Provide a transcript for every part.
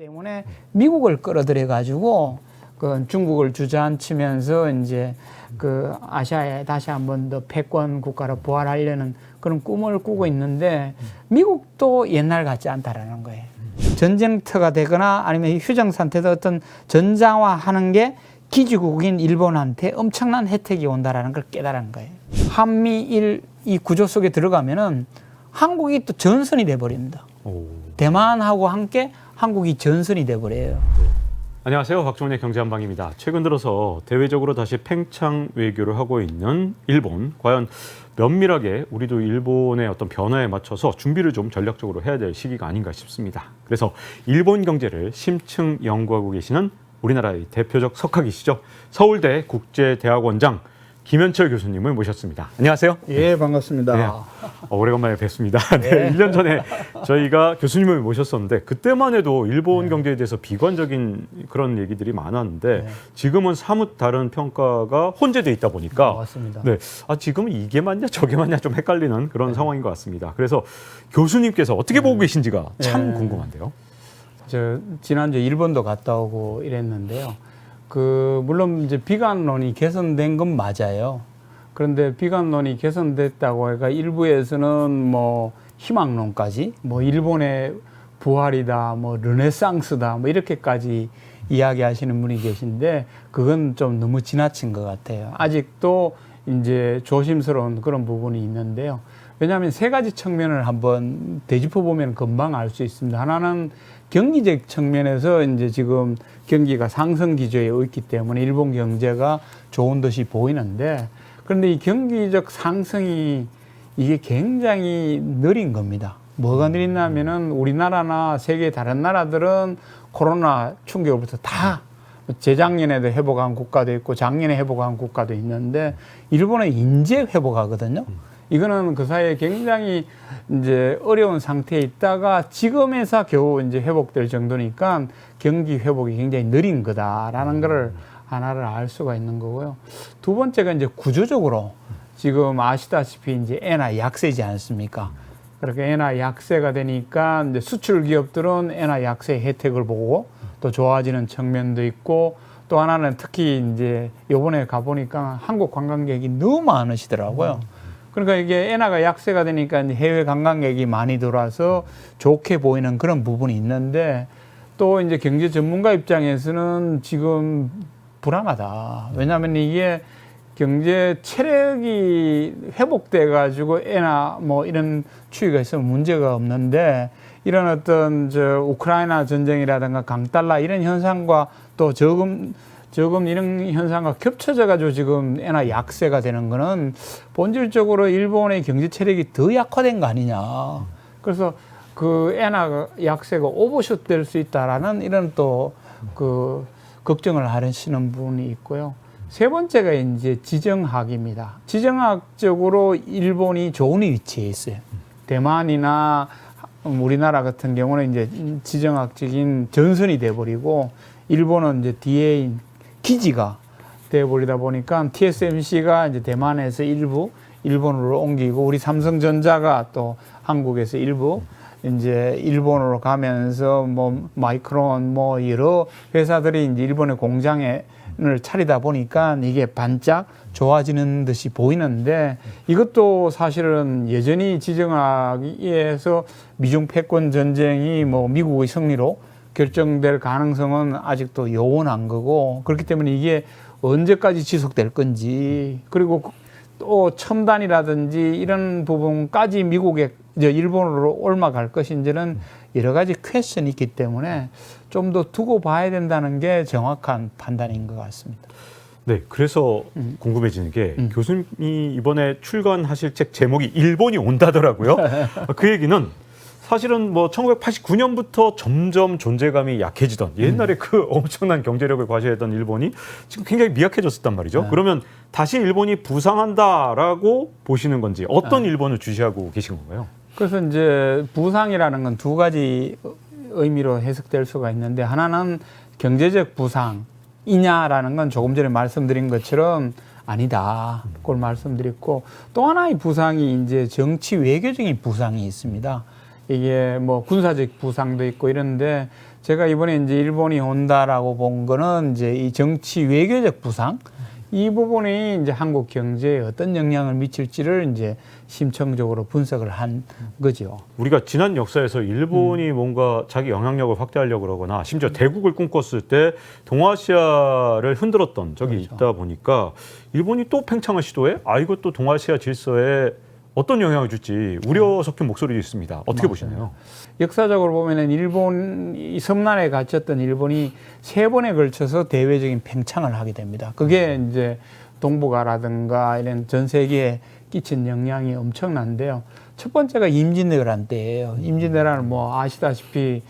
때문에 미국을 끌어들여 가지고 그 중국을 주저앉히면서 이제 그 아시아에 다시 한번 더 패권 국가로 부활하려는 그런 꿈을 꾸고 있는데 미국도 옛날 같지 않다라는 거예요. 전쟁터가 되거나 아니면 휴전 상태에서 어떤 전장화하는 게 기지국인 일본한테 엄청난 혜택이 온다라는 걸 깨달은 거예요. 한미일 이 구조 속에 들어가면은 한국이 또 전선이 돼버립니다. 대만하고 함께 한국이 전선이 돼버려요. 안녕하세요. 박종훈의 경제한방입니다. 최근 들어서 대외적으로 다시 팽창 외교를 하고 있는 일본. 과연 면밀하게 우리도 일본의 어떤 변화에 맞춰서 준비를 좀 전략적으로 해야 될 시기가 아닌가 싶습니다. 그래서 일본 경제를 심층 연구하고 계시는 우리나라의 대표적 석학이시죠. 서울대 국제대학원장 김현철 교수님을 모셨습니다. 안녕하세요. 예, 반갑습니다. 네. 오래간만에 뵙습니다. 네, 1년 전에 저희가 교수님을 모셨었는데 그때만 해도 일본 경제에 대해서 비관적인 그런 얘기들이 많았는데 지금은 사뭇 다른 평가가 혼재돼 있다 보니까 맞습니다. 네, 지금은 이게 맞냐 저게 맞냐 좀 헷갈리는 그런 상황인 것 같습니다. 그래서 교수님께서 어떻게 보고 계신지가 참 궁금한데요. 저 지난주 일본도 갔다 오고 이랬는데요. 물론 이제 비관론이 개선된 건 맞아요. 그런데 비관론이 개선됐다고 해가 일부에서는 뭐 희망론까지 뭐 일본의 부활이다, 뭐 르네상스다, 뭐 이렇게까지 이야기하시는 분이 계신데 그건 좀 너무 지나친 것 같아요. 아직도 이제 조심스러운 그런 부분이 있는데요. 왜냐하면 세 가지 측면을 한번 되짚어 보면 금방 알 수 있습니다. 하나는 경기적 측면에서 이제 지금 경기가 상승 기조에 있기 때문에 일본 경제가 좋은 듯이 보이는데 그런데 이 경기적 상승이 이게 굉장히 느린 겁니다. 뭐가 느리냐면은 우리나라나 세계 다른 나라들은 코로나 충격으로부터 다 재작년에도 회복한 국가도 있고 작년에 회복한 국가도 있는데 일본은 인제 회복하거든요. 이거는 그 사이에 굉장히 이제 어려운 상태에 있다가 지금에서 겨우 이제 회복될 정도니까 경기 회복이 굉장히 느린 거다라는 거를 하나를 알 수가 있는 거고요. 두 번째가 이제 구조적으로 지금 아시다시피 이제 엔화 약세지 않습니까? 그렇게 엔화 약세가 되니까 이제 수출 기업들은 엔화 약세 혜택을 보고 또 좋아지는 측면도 있고 또 하나는 특히 이제 요번에 가보니까 한국 관광객이 너무 많으시더라고요. 그러니까 이게 엔화가 약세가 되니까 해외 관광객이 많이 들어와서 좋게 보이는 그런 부분이 있는데 또 이제 경제 전문가 입장에서는 지금 불안하다. 왜냐하면 이게 경제 체력이 회복돼 가지고 엔화 뭐 이런 추이가 있으면 문제가 없는데 이런 어떤 우크라이나 전쟁이라든가 강달러 이런 현상과 또 저금 이런 현상과 겹쳐져 가지고 지금 엔화 약세가 되는 거는 본질적으로 일본의 경제 체력이 더 약화된 거 아니냐. 그래서 그 엔화 약세가 오버슛 될 수 있다라는 이런 또 그 걱정을 하시는 분이 있고요. 세 번째가 이제 지정학입니다. 지정학적으로 일본이 좋은 위치에 있어요. 대만이나 우리나라 같은 경우는 이제 지정학적인 전선이 돼버리고 일본은 이제 뒤에 기지가 되어버리다 보니까 TSMC가 이제 대만에서 일부 일본으로 옮기고 우리 삼성전자가 또 한국에서 일부 이제 일본으로 가면서 뭐 마이크론 뭐 여러 회사들이 이제 일본의 공장을 차리다 보니까 이게 반짝 좋아지는 듯이 보이는데 이것도 사실은 여전히 지정학에서 미중 패권 전쟁이 뭐 미국의 승리로 결정될 가능성은 아직도 요원한 거고 그렇기 때문에 이게 언제까지 지속될 건지 그리고 또 첨단이라든지 이런 부분까지 미국에 일본으로 옮아갈 것인지는 여러 가지 퀘스천이 있기 때문에 좀 더 두고 봐야 된다는 게 정확한 판단인 것 같습니다. 네, 그래서 궁금해지는 게 교수님이 이번에 출간하실 책 제목이 일본이 온다더라고요. 그 얘기는 사실은 뭐 1989년부터 점점 존재감이 약해지던 옛날에 그 엄청난 경제력을 과시했던 일본이 지금 굉장히 미약해졌단 말이죠. 그러면 다시 일본이 부상한다라고 보시는 건지 어떤 일본을 주시하고 계신 건가요? 그래서 이제 부상이라는 건 두 가지 의미로 해석될 수가 있는데 하나는 경제적 부상이냐라는 건 조금 전에 말씀드린 것처럼 아니다. 그걸 말씀드렸고 또 하나의 부상이 이제 정치 외교적인 부상이 있습니다. 이게 뭐 군사적 부상도 있고 이런데 제가 이번에 이제 일본이 온다라고 본 거는 이제 이 정치 외교적 부상 이 부분이 이제 한국 경제에 어떤 영향을 미칠지를 이제 심층적으로 분석을 한 거죠. 우리가 지난 역사에서 일본이 뭔가 자기 영향력을 확대하려고 그러거나 심지어 대국을 꿈꿨을 때 동아시아를 흔들었던 적이 그렇죠. 있다 보니까 일본이 또 팽창을 시도해? 이것도 동아시아 질서에 어떤 영향을 줄지 우려 섞인 목소리도 있습니다. 어떻게 보시나요? 역사적으로 보면은 일본 이 섬난에 갇혔던 일본이 3번에 걸쳐서 대외적인 팽창을 하게 됩니다. 그게 이제 동북아라든가 이런 전 세계에 끼친 영향이 엄청난데요. 첫 번째가 임진왜란 때예요. 임진왜란은 뭐 아시다시피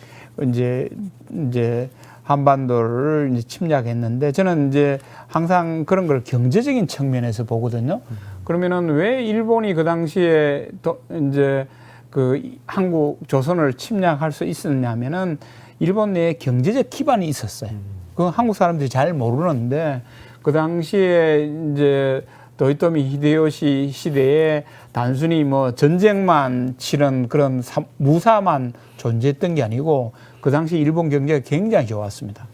이제 한반도를 이제 침략했는데 저는 이제 항상 그런 걸 경제적인 측면에서 보거든요. 그러면은 왜 일본이 그 당시에 이제 그 한국 조선을 침략할 수 있었냐면은 일본 내에 경제적 기반이 있었어요. 그 한국 사람들이 잘 모르는데 그 당시에 이제 도요토미 히데요시 시대에 단순히 뭐 전쟁만 치른 그런 무사만 존재했던 게 아니고 그 당시 일본 경제가 굉장히 좋았습니다.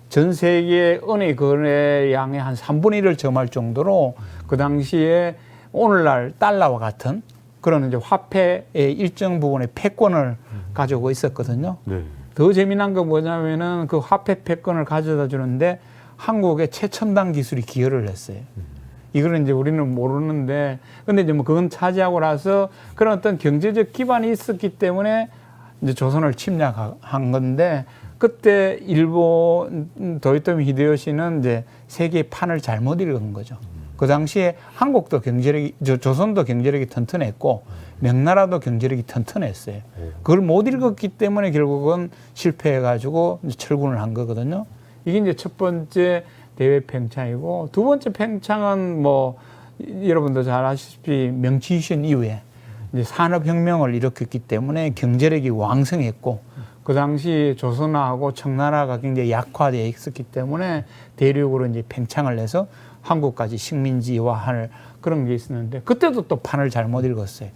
전 세계 은의 거래량의 한 3분의 1을 점할 정도로 그 당시에 오늘날 달러와 같은 그런 이제 화폐의 일정 부분의 패권을 가지고 있었거든요. 네. 더 재미난 건 뭐냐면은 그 화폐 패권을 가져다 주는데 한국의 최첨단 기술이 기여를 했어요. 이거는 이제 우리는 모르는데, 근데 이제 뭐 그건 차지하고 나서 그런 어떤 경제적 기반이 있었기 때문에 이제 조선을 침략한 건데, 그때 일본 도요토미 히데요시는 이제 세계의 판을 잘못 읽은 거죠. 그 당시에 한국도 경제력이, 조선도 경제력이 튼튼했고, 명나라도 경제력이 튼튼했어요. 그걸 못 읽었기 때문에 결국은 실패해가지고 철군을 한 거거든요. 이게 이제 첫 번째 대외 팽창이고, 두 번째 팽창은 뭐 여러분도 잘 아시다시피 명치유신 이후에 이제 산업혁명을 일으켰기 때문에 경제력이 왕성했고, 그 당시 조선하고 청나라가 굉장히 약화되어 있었기 때문에 대륙으로 이제 팽창을 해서 한국까지 식민지화할 그런 게 있었는데, 그때도 또 판을 잘못 읽었어요.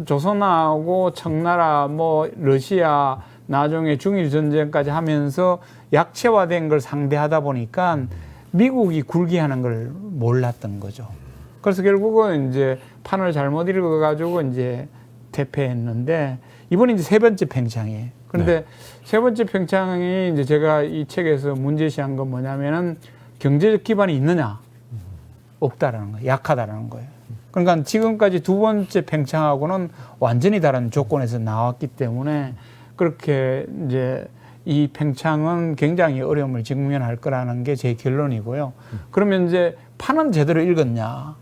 조선하고 청나라, 뭐 러시아, 나중에 중일 전쟁까지 하면서 약체화된 걸 상대하다 보니까 미국이 굴기하는 걸 몰랐던 거죠. 그래서 결국은 이제 판을 잘못 읽어가지고 이제 퇴폐했는데, 이번에 이제 세 번째 팽창이에요. 그런데 세 번째 팽창이 이제 제가 이 책에서 문제시한 건 뭐냐면은 경제적 기반이 있느냐? 없다라는 거예요. 약하다라는 거예요. 그러니까 지금까지 두 번째 팽창하고는 완전히 다른 조건에서 나왔기 때문에 그렇게 이제 이 팽창은 굉장히 어려움을 직면할 거라는 게 제 결론이고요. 그러면 이제 판은 제대로 읽었냐?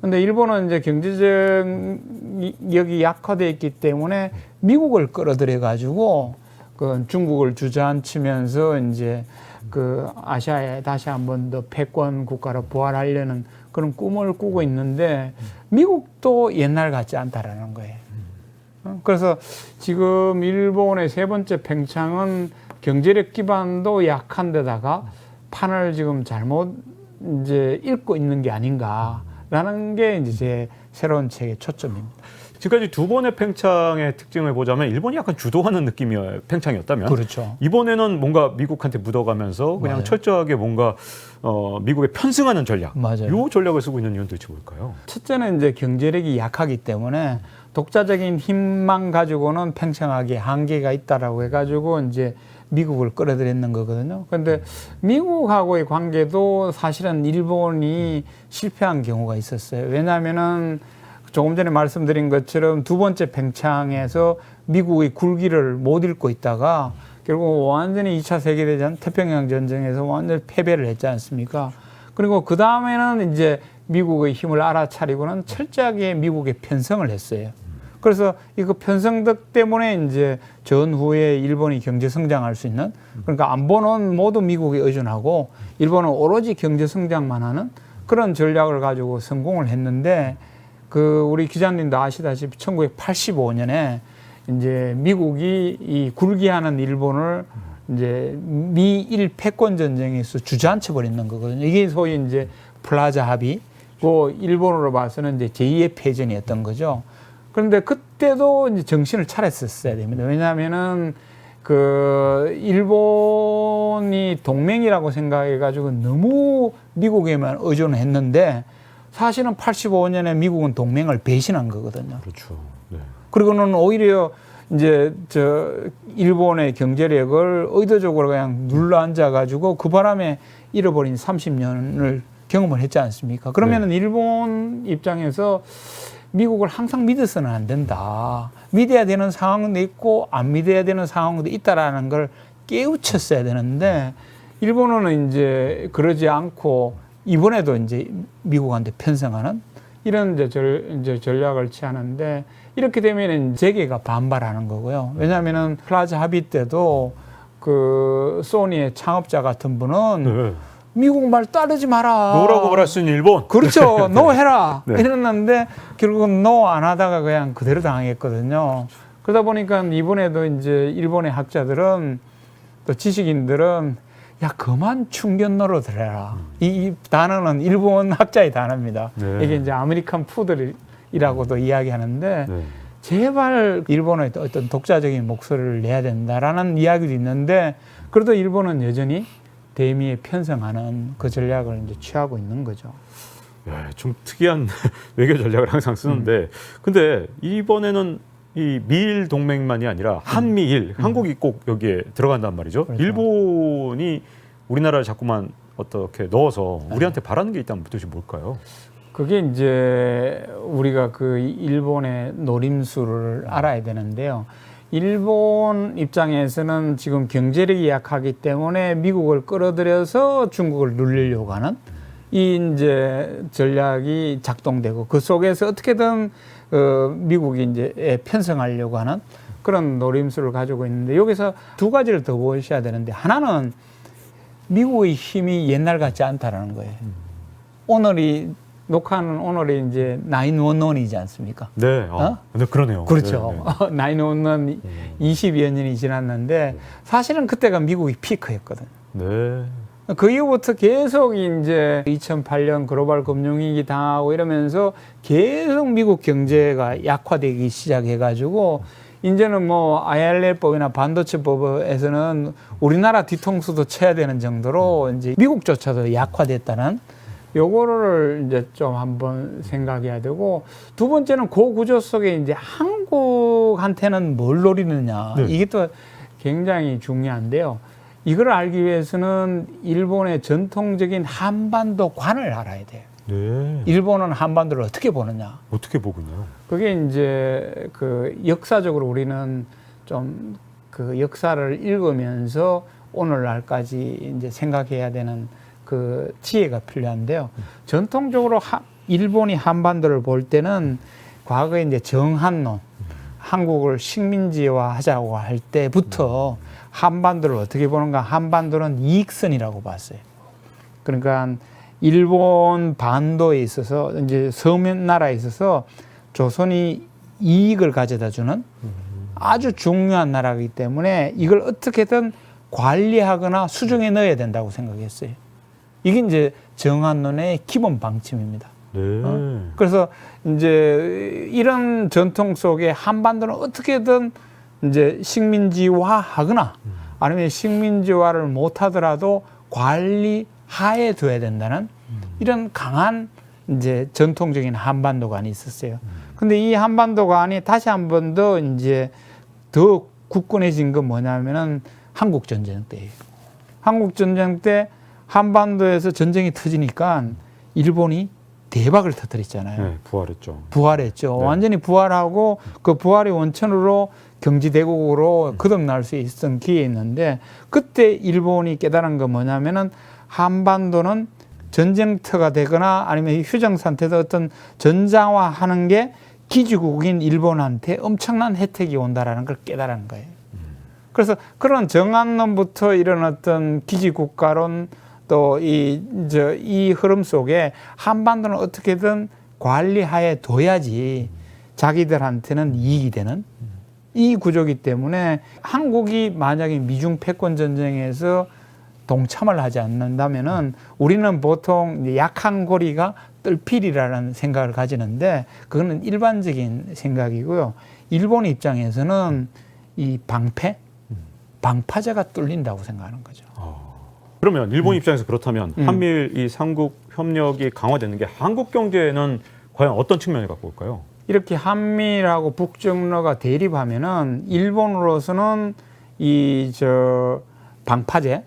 근데 일본은 이제 경제적력이 약화되어 있기 때문에 미국을 끌어들여 가지고 그 중국을 주저앉히면서 이제 그 아시아에 다시 한번 더 패권 국가로 부활하려는 그런 꿈을 꾸고 있는데 미국도 옛날 같지 않다라는 거예요. 그래서 지금 일본의 세 번째 팽창은 경제력 기반도 약한 데다가 판을 지금 잘못 이제 읽고 있는 게 아닌가라는 게 이제 제 새로운 책의 초점입니다. 지금까지 두 번의 팽창의 특징을 보자면 일본이 약간 주도하는 느낌의 팽창이었다면, 그렇죠. 이번에는 뭔가 미국한테 묻어가면서 그냥 맞아요. 철저하게 뭔가 미국에 편승하는 전략, 맞아요. 이 전략을 쓰고 있는 이유는 도대체 뭘까요? 첫째는 이제 경제력이 약하기 때문에 독자적인 힘만 가지고는 팽창하기 한계가 있다라고 해가지고 이제 미국을 끌어들였는 거거든요. 그런데 미국하고의 관계도 사실은 일본이 실패한 경우가 있었어요. 왜냐하면은 조금 전에 말씀드린 것처럼 두 번째 팽창에서 미국의 굴기를 못 읽고 있다가 결국 완전히 2차 세계대전 태평양 전쟁에서 완전히 패배를 했지 않습니까? 그리고 그 다음에는 이제 미국의 힘을 알아차리고는 철저하게 미국에 편성을 했어요. 그래서 이거 편성덕 때문에 이제 전후에 일본이 경제 성장할 수 있는, 그러니까 안보는 모두 미국에 의존하고 일본은 오로지 경제 성장만 하는 그런 전략을 가지고 성공을 했는데, 그 우리 기자님도 아시다시피 1985년에 이제 미국이 이 굴기하는 일본을 이제 미일 패권 전쟁에서 주저앉혀 버리는 거거든요. 이게 소위 이제 플라자 합의, 그 일본으로 봐서는 이제 제2의 패전이었던 거죠. 그런데 그때도 이제 정신을 차렸었어야 됩니다. 왜냐하면은 그 일본이 동맹이라고 생각해가지고 너무 미국에만 의존했는데 사실은 85년에 미국은 동맹을 배신한 거거든요. 그렇죠. 네. 그리고는 오히려 이제 저 일본의 경제력을 의도적으로 그냥 눌러 앉아가지고 그 바람에 잃어버린 30년을 경험을 했지 않습니까? 그러면은 일본 입장에서 미국을 항상 믿어서는 안 된다. 믿어야 되는 상황도 있고 안 믿어야 되는 상황도 있다라는 걸 깨우쳤어야 되는데 일본은 이제 그러지 않고 이번에도 이제 미국한테 편성하는 이런 이제 전략을 취하는데 이렇게 되면 재계가 반발하는 거고요. 왜냐하면은 플라자 합의 때도 그 소니의 창업자 같은 분은 네. 미국 말 따르지 마라. 노라고 말할 수 있는 일본. 그렇죠. 노 해라. 네. 이랬는데 결국은 노 안 하다가 그냥 그대로 당했거든요. 그러다 보니까 이번에도 이제 일본의 학자들은 또 지식인들은 야 그만 충견 노릇해라. 이 단어는 일본 학자의 단어입니다. 네. 이게 이제 아메리칸 푸들이라고도 이야기하는데 네. 제발 일본의 어떤 독자적인 목소리를 내야 된다라는 이야기도 있는데 그래도 일본은 여전히 대미에 편성하는 그 전략을 이제 취하고 있는 거죠. 예, 좀 특이한 외교 전략을 항상 쓰는데, 근데 이번에는 이 미일 동맹만이 아니라 한미일, 한국이 꼭 여기에 들어간단 말이죠. 그렇죠. 일본이 우리나라를 자꾸만 어떻게 넣어서 우리한테 바라는 게 있다면 도대체 뭘까요? 그게 이제 우리가 그 일본의 노림수를 알아야 되는데요. 일본 입장에서는 지금 경제력이 약하기 때문에 미국을 끌어들여서 중국을 눌리려고 하는 이 이제 전략이 작동되고 그 속에서 어떻게든 미국이 이제 편성하려고 하는 그런 노림수를 가지고 있는데 여기서 두 가지를 더 보셔야 되는데 하나는 미국의 힘이 옛날 같지 않다라는 거예요. 오늘이 녹화하는 오늘이 이제 911이지 않습니까? 네, 네, 그러네요. 그렇죠. 네, 네. 911 20여 년이 지났는데 사실은 그때가 미국이 피크였거든. 네. 그 이후부터 계속 이제 2008년 글로벌 금융위기 당하고 이러면서 계속 미국 경제가 약화되기 시작해가지고 이제는 뭐 IRL법이나 반도체법에서는 우리나라 뒤통수도 쳐야 되는 정도로 이제 미국조차도 약화됐다는 요거를 이제 좀 한번 생각해야 되고 두 번째는 그 구조 속에 이제 한국한테는 뭘 노리느냐 네. 이게 또 굉장히 중요한데요. 이걸 알기 위해서는 일본의 전통적인 한반도관을 알아야 돼요. 네. 일본은 한반도를 어떻게 보느냐. 어떻게 보고 있나요? 그게 이제 그 역사적으로 우리는 좀 그 역사를 읽으면서 오늘날까지 이제 생각해야 되는 그 지혜가 필요한데요. 전통적으로 일본이 한반도를 볼 때는 과거에 이제 정한론, 한국을 식민지화 하자고 할 때부터 한반도를 어떻게 보는가? 한반도는 이익선이라고 봤어요. 그러니까 일본 반도에 있어서 이제 서면나라에 있어서 조선이 이익을 가져다 주는 아주 중요한 나라이기 때문에 이걸 어떻게든 관리하거나 수중에 넣어야 된다고 생각했어요. 이게 이제 정한론의 기본 방침입니다. 네. 그래서 이제 이런 전통 속에 한반도는 어떻게든 이제 식민지화하거나 아니면 식민지화를 못하더라도 관리 하에 둬야 된다는 이런 강한 이제 전통적인 한반도관이 있었어요. 근데 이 한반도관이 다시 한 번 더 이제 더 굳건해진 건 뭐냐면은 한국 전쟁 때예요. 한국 전쟁 때 한반도에서 전쟁이 터지니까 일본이 대박을 터뜨렸잖아요. 네, 부활했죠. 부활했죠. 네. 완전히 부활하고 그 부활의 원천으로 경제대국으로 거듭날 수 있었던 기회였는데 그때 일본이 깨달은 건 뭐냐면은 한반도는 전쟁터가 되거나 아니면 휴정 상태에서 어떤 전장화하는 게 기지국인 일본한테 엄청난 혜택이 온다라는 걸 깨달은 거예요. 그래서 그런 정한론부터 이런 어떤 기지국가론 또 이 흐름 속에 한반도는 어떻게든 관리하에 둬야지 자기들한테는 이익이 되는 이 구조이기 때문에 한국이 만약에 미중 패권 전쟁에서 동참을 하지 않는다면은 우리는 보통 약한 고리가 뜰필이라는 생각을 가지는데 그거는 일반적인 생각이고요. 일본 입장에서는 이 방패, 방파제가 뚫린다고 생각하는 거죠. 그러면 일본 입장에서 그렇다면 한미일 이 삼국 협력이 강화되는 게 한국 경제에는 과연 어떤 측면을 갖고 올까요? 이렇게 한미일하고 북중러가 대립하면은 일본으로서는 이 방파제,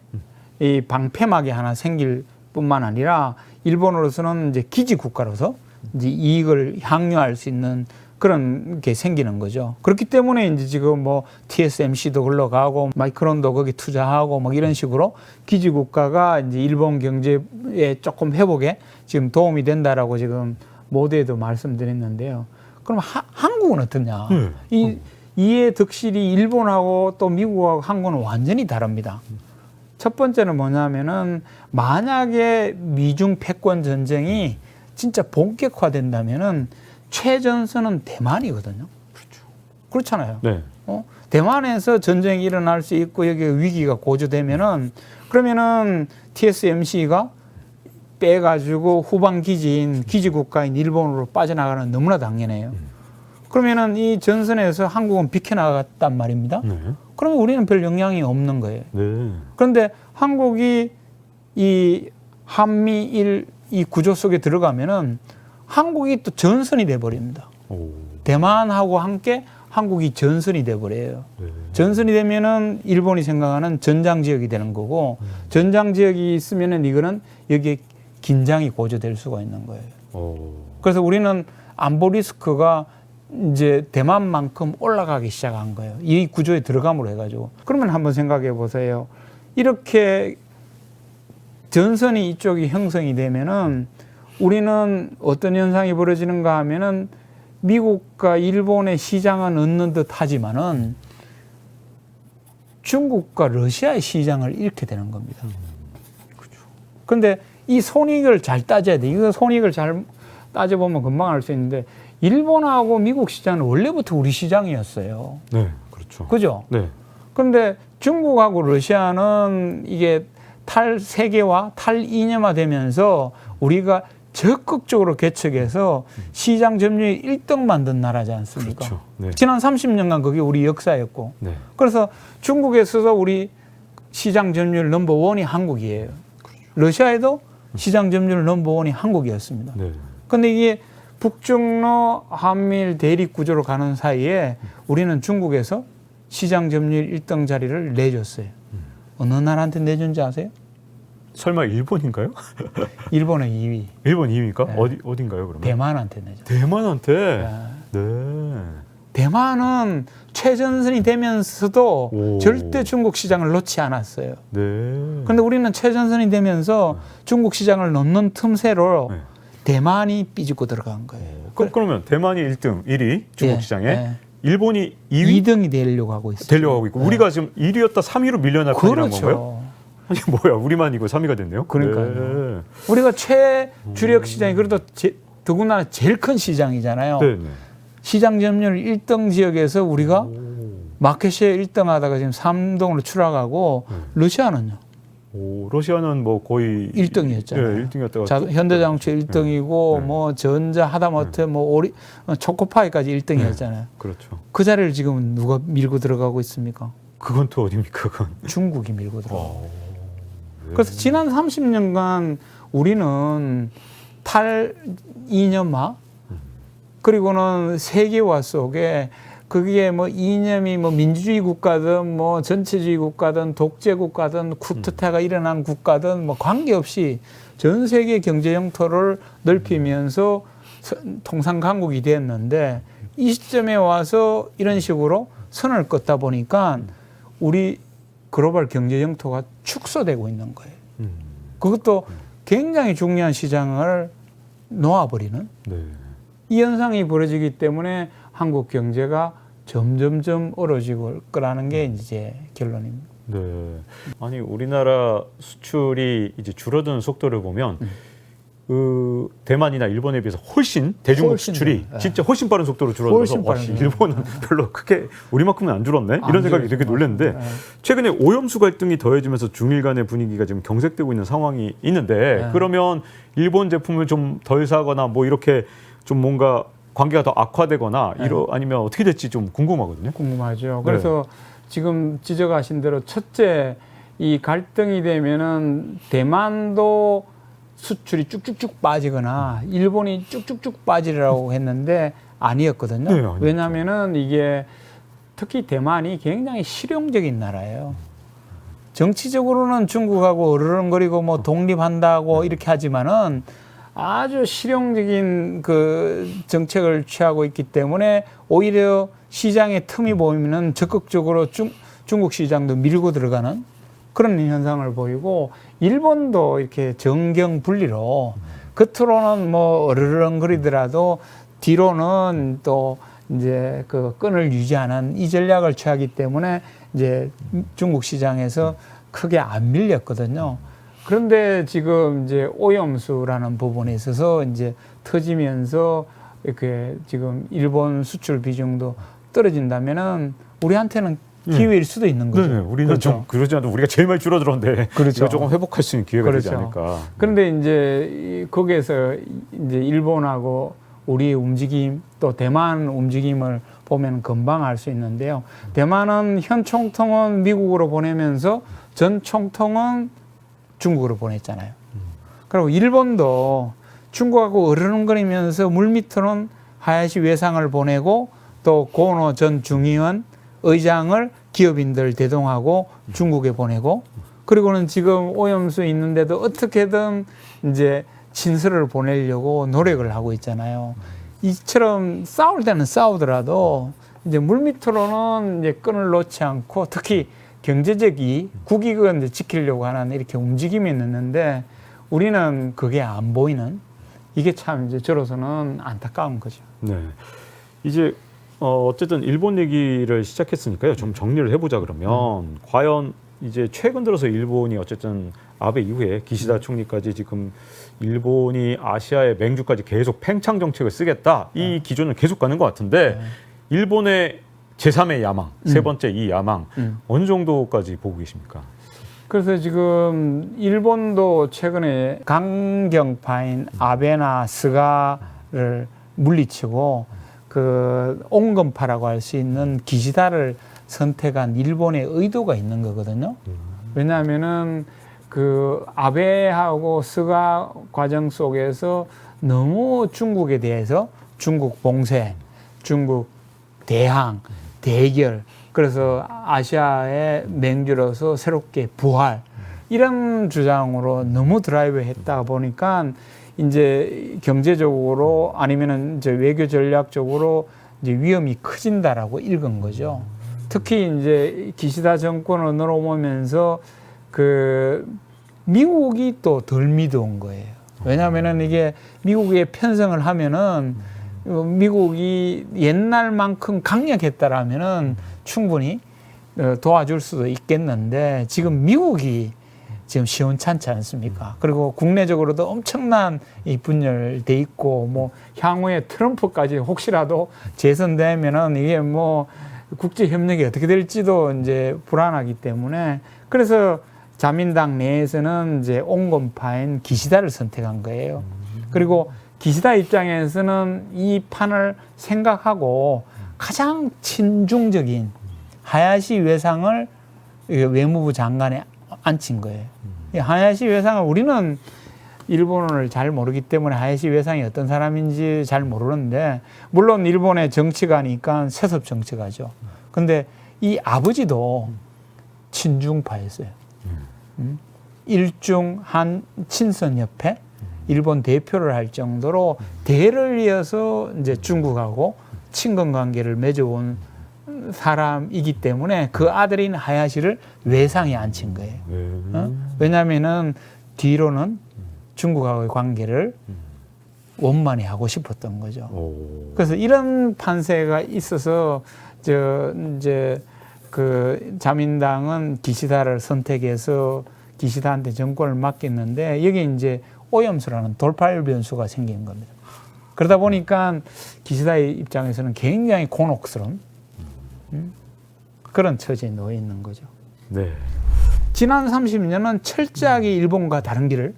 이 방패막이 하나 생길 뿐만 아니라 일본으로서는 이제 기지 국가로서 이제 이익을 향유할 수 있는 그런 게 생기는 거죠. 그렇기 때문에 이제 지금 뭐 TSMC도 흘러가고 마이크론도 거기 투자하고 뭐 이런 식으로 기지 국가가 이제 일본 경제에 조금 회복에 지금 도움이 된다라고 지금 모두에도 말씀드렸는데요. 그럼 한국은 어떠냐? 이의 득실이 일본하고 또 미국하고 한국은 완전히 다릅니다. 첫 번째는 뭐냐면은 만약에 미중 패권 전쟁이 진짜 본격화된다면은 최전선은 대만이거든요. 그렇죠. 그렇잖아요. 네. 대만에서 전쟁이 일어날 수 있고 여기 위기가 고조되면은 그러면은 TSMC가 빼가지고 후방 기지인 기지 국가인 일본으로 빠져나가는 건 너무나 당연해요. 그러면은 이 전선에서 한국은 비켜나갔단 말입니다. 네. 그러면 우리는 별 영향이 없는 거예요. 네. 그런데 한국이 이 한미일 이 구조 속에 들어가면은 한국이 또 전선이 돼버립니다. 대만하고 함께 한국이 전선이 돼버려요. 네. 전선이 되면은 일본이 생각하는 전장 지역이 되는 거고 전장 지역이 있으면은 이거는 여기에 긴장이 고조될 수가 있는 거예요. 그래서 우리는 안보 리스크가 이제 대만만큼 올라가기 시작한 거예요. 이 구조에 들어감으로 해가지고. 그러면 한번 생각해 보세요. 이렇게 전선이 이쪽이 형성이 되면은 우리는 어떤 현상이 벌어지는가 하면은 미국과 일본의 시장은 얻는 듯 하지만은 중국과 러시아의 시장을 잃게 되는 겁니다. 그런데 이 손익을 잘 따져야 돼. 이거 손익을 잘 따져보면 금방 알 수 있는데 일본하고 미국 시장은 원래부터 우리 시장이었어요. 네, 그렇죠. 그죠? 네. 그런데 중국하고 러시아는 이게 탈세계화, 탈이념화 되면서 우리가 적극적으로 개척해서 시장 점유율 1등 만든 나라지 않습니까? 그렇죠. 네. 지난 30년간 그게 우리 역사였고. 네. 그래서 중국에서도 우리 시장 점유율 넘버원이 한국이에요. 러시아에도 시장 점유율 넘버원이 한국이었습니다. 네. 그런데 이게 북중러 한미일 대립 구조로 가는 사이에 우리는 중국에서 시장 점유율 1등 자리를 내줬어요. 어느 나라한테 내준지 아세요? 설마 일본인가요? 일본의 2위. 일본 2위입니까? 네. 어딘가요, 그러면? 대만한테 내줬어요. 대만한테? 네. 네. 대만은 최전선이 되면서도 오. 절대 중국 시장을 놓지 않았어요. 네. 그런데 우리는 최전선이 되면서 중국 시장을 놓는 틈새로 네. 대만이 삐집고 들어간 거예요. 그러면 대만이 1등, 1위 중국 예, 시장에 예. 일본이 2위 2등이 되려고 하고 있어요. 되려고 하고 있고 우리가 지금 1위였다 3위로 밀려날 판이라는 건가요? 그렇죠. 아니 뭐야 우리만 이거 3위가 됐네요. 그러니까요. 우리가 최주력 시장이 그래도 더군다나 제일 큰 시장이잖아요. 네. 네. 시장 점유율 1등 지역에서 우리가 마켓시에 1등 하다가 지금 3등으로 추락하고 러시아는요. 오, 러시아는 뭐 거의 1등이었잖아요. 네, 1등이었다가 현대자동차 1등이고 네. 뭐 전자 하다못해 뭐 초코파이까지 1등이었잖아요. 그렇죠. 그 자리를 지금 누가 밀고 들어가고 있습니까? 그건 또 어디입니까? 그건. 중국이 밀고 들어가고. 네. 그래서 지난 30년간 우리는 탈이념화 그리고는 세계화 속에 그게 뭐 이념이 뭐 민주주의 국가든 뭐 전체주의 국가든 독재 국가든 쿠데타가 일어난 국가든 뭐 관계없이 전 세계 경제 영토를 넓히면서 통상 강국이 됐는데 이 시점에 와서 이런 식으로 선을 긋다 보니까 우리 글로벌 경제 영토가 축소되고 있는 거예요. 그것도 굉장히 중요한 시장을 놓아버리는 네. 이 현상이 벌어지기 때문에 한국 경제가 점점점 얼어지고 거라는 게 이제 결론입니다. 네. 아니 우리나라 수출이 이제 줄어드는 속도를 보면 그 대만이나 일본에 비해서 훨씬 대중국 훨씬 수출이 네. 진짜 훨씬 빠른 속도로 줄어들어서 훨씬 빠르네요. 일본은 별로 크게 우리만큼은 안 줄었네 이런 생각이 되게 놀랐는데 네. 최근에 오염수 갈등이 더해지면서 중일 간의 분위기가 지금 경색되고 있는 상황이 있는데 네. 그러면 일본 제품을 좀 덜 사거나 뭐 이렇게 좀 뭔가 관계가 더 악화되거나 네. 아니면 어떻게 될지 좀 궁금하거든요. 궁금하죠. 그래서 지금 지적하신 대로 첫째 이 갈등이 되면은 대만도 수출이 쭉쭉쭉 빠지거나 일본이 쭉쭉쭉 빠지라고 했는데 아니었거든요. 네, 아니었죠. 왜냐하면은 이게 특히 대만이 굉장히 실용적인 나라예요. 정치적으로는 중국하고 어르렁거리고 뭐 독립한다고 이렇게 하지만은 아주 실용적인 그 정책을 취하고 있기 때문에 오히려 시장에 틈이 보이면은 적극적으로 중국 시장도 밀고 들어가는 그런 현상을 보이고, 일본도 이렇게 정경 분리로 겉으로는 뭐 어르렁거리더라도 뒤로는 또 이제 그 끈을 유지하는 이 전략을 취하기 때문에 이제 중국 시장에서 크게 안 밀렸거든요. 그런데 지금 이제 오염수라는 부분에 있어서 이제 터지면서 이렇게 지금 일본 수출 비중도 떨어진다면은 우리한테는 기회일 수도 있는 거죠. 네, 우리는 그렇죠. 좀 그러지 않아도 우리가 제일 많이 줄어들었는데 그렇죠. 이거 조금 회복할 수 있는 기회가 되지 그렇죠. 않을까. 그런데 이제 거기에서 이제 일본하고 우리의 움직임 또 대만 움직임을 보면 금방 알 수 있는데요. 대만은 현 총통은 미국으로 보내면서 전 총통은 중국으로 보냈잖아요. 그리고 일본도 중국하고 어르렁거리면서 물밑으로는 하야시 외상을 보내고 또 고노 전 중의원 의장을 기업인들 대동하고 중국에 보내고, 그리고는 지금 오염수 있는데도 어떻게든 이제 친서를 보내려고 노력을 하고 있잖아요. 이처럼 싸울 때는 싸우더라도 이제 물밑으로는 이제 끈을 놓지 않고 특히 경제적이 국익을 이제 지키려고 하는 이렇게 움직임이 있는데 우리는 그게 안 보이는, 이게 참 이제 저로서는 안타까운 거죠. 네. 이제 어쨌든 일본 얘기를 시작했으니까요. 좀 정리를 해보자 그러면 과연 이제 최근 들어서 일본이 어쨌든 아베 이후에 기시다 총리까지 지금 일본이 아시아의 맹주까지 계속 팽창 정책을 쓰겠다 이 기조는 계속 가는 것 같은데 일본의 제3의 야망, 세 번째 이 야망 어느 정도까지 보고 계십니까? 그래서 지금 일본도 최근에 강경파인 아베나 스가를 물리치고 그 온건파라고 할 수 있는 기시다를 선택한 일본의 의도가 있는 거거든요. 왜냐하면은 그 아베하고 스가 과정 속에서 너무 중국에 대해서 중국 봉쇄, 중국 대항, 대결, 그래서 아시아의 맹주로서 새롭게 부활, 이런 주장으로 너무 드라이브 했다 보니까 이제 경제적으로 아니면은 이제 외교 전략적으로 이제 위험이 커진다라고 읽은 거죠. 특히 이제 기시다 정권을 넘어오면서 그 미국이 또 덜 믿어온 거예요. 왜냐하면은 이게 미국에 편성을 하면은 미국이 옛날만큼 강력했다라면은 충분히 도와줄 수도 있겠는데 지금 미국이 지금 시원찮지 않습니까? 그리고 국내적으로도 엄청난 이 분열돼 있고 뭐 향후에 트럼프까지 혹시라도 재선되면은 이게 뭐 국제 협력이 어떻게 될지도 이제 불안하기 때문에 그래서 자민당 내에서는 이제 온건파인 기시다를 선택한 거예요. 그리고 기시다 입장에서는 이 판을 생각하고 가장 친중적인 하야시 외상을 외무부 장관에 앉힌 거예요. 하야시 외상을 우리는 일본어를 잘 모르기 때문에 하야시 외상이 어떤 사람인지 잘 모르는데 물론 일본의 정치가니까 세습 정치가죠. 근데 이 아버지도 친중파였어요. 일중 한 친선협회 일본 대표를 할 정도로 대를 이어서 이제 중국하고 친근 관계를 맺어온 사람이기 때문에 그 아들인 하야시를 외상에 앉힌 거예요. 왜냐하면은 뒤로는 중국하고의 관계를 원만히 하고 싶었던 거죠. 그래서 이런 판세가 있어서 이제 그 자민당은 기시다를 선택해서 기시다한테 정권을 맡겼는데 여기 이제 오염수라는 돌발 변수가 생긴 겁니다. 그러다 보니까 기시다의 입장에서는 굉장히 곤혹스러운 그런 처지에 놓여 있는 거죠. 네. 지난 30년은 철저하게 일본과 다른 길을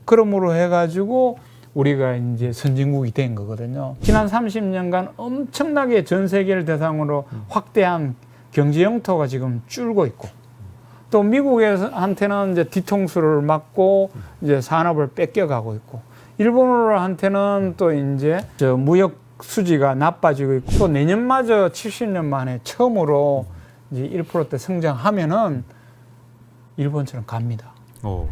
그러므로 해가지고 우리가 이제 선진국이 된 거거든요. 지난 30년간 엄청나게 전 세계를 대상으로 확대한 경제 영토가 지금 줄고 있고 또 미국한테는 이제 뒤통수를 맞고 이제 산업을 뺏겨가고 있고 일본한테는 또 이제 저 무역 수지가 나빠지고 있고 또 내년마저 70년 만에 처음으로 이제 1%대 성장하면은 일본처럼 갑니다. 어.